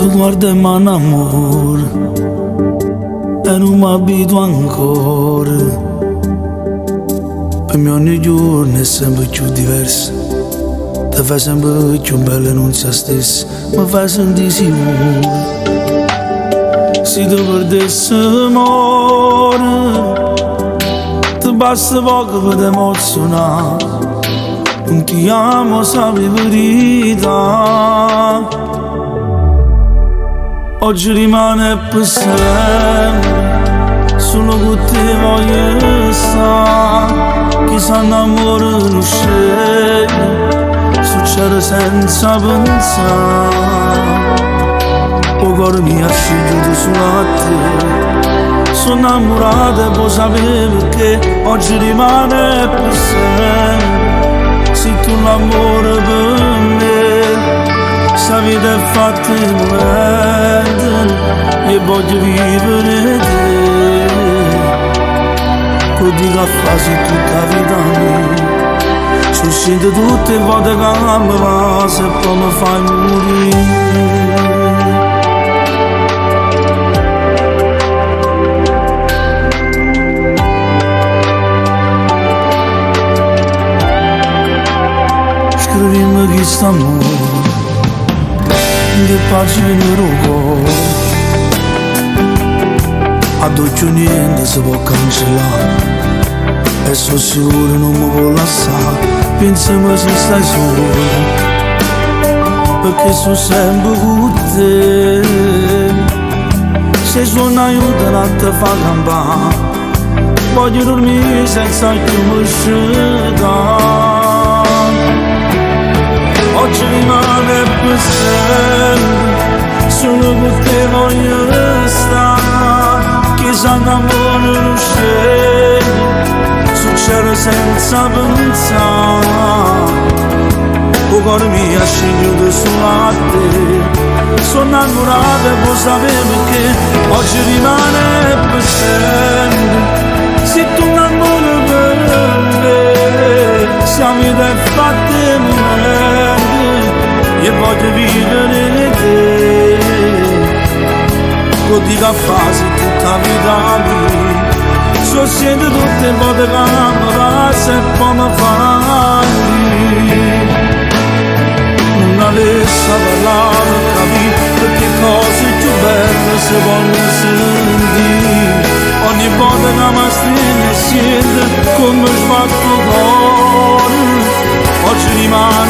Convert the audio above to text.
tu guarda in mano amore e non mi abituo ancora. Per me ogni giorno è sempre più diverso, ti fai sempre più bella e non sa stessa, mi fai sentire sicuro. Se ti perdessi amore, ti basta poco per emozionare. Non ti amo, sai verità. Oggi rimane per sempre, solo con te voglio stare. Chi si innamora non sceglie, succede senza pensare. O cuore mio ha scelto solo a te. Sono innamorato e puoi sapere perché oggi rimane per sempre. Se tu l'amore per me, sta vita è fatta di momenti, io voglio vivere te. Così che fai tutta la vita mia, ci sento tutte le volte che mi passa e poi mi fai morire. Scrivimi chi sta amore, che pace nel cuore. Ad occhio niente si può cancellare, e sono sicuro non mi può lasciare. Pensiamo se stai solo, perché sono sempre con te. Se suona aiuta non ti fa campare, voglio dormire senza più uscita. Oggi rimane per sempre, solo con te voglio stare. Chi si innamora non sceglie, succede senza pensare. O cuore mio ha scelto solo a te. Sono innamorato e puoi sapere perché oggi rimane per sempre. Se tu innamori per me, siamo dei fatti momenti, io voglio vivere te. Così che fasi tutta la vita mia, sento tutte le volte che mi passa e poi mi fai. Non avessi parlato e capito perché cose più belle si vogliono sentire. Ogni volta che mi stringi e sento come sbatto il cuore. Oggi rimane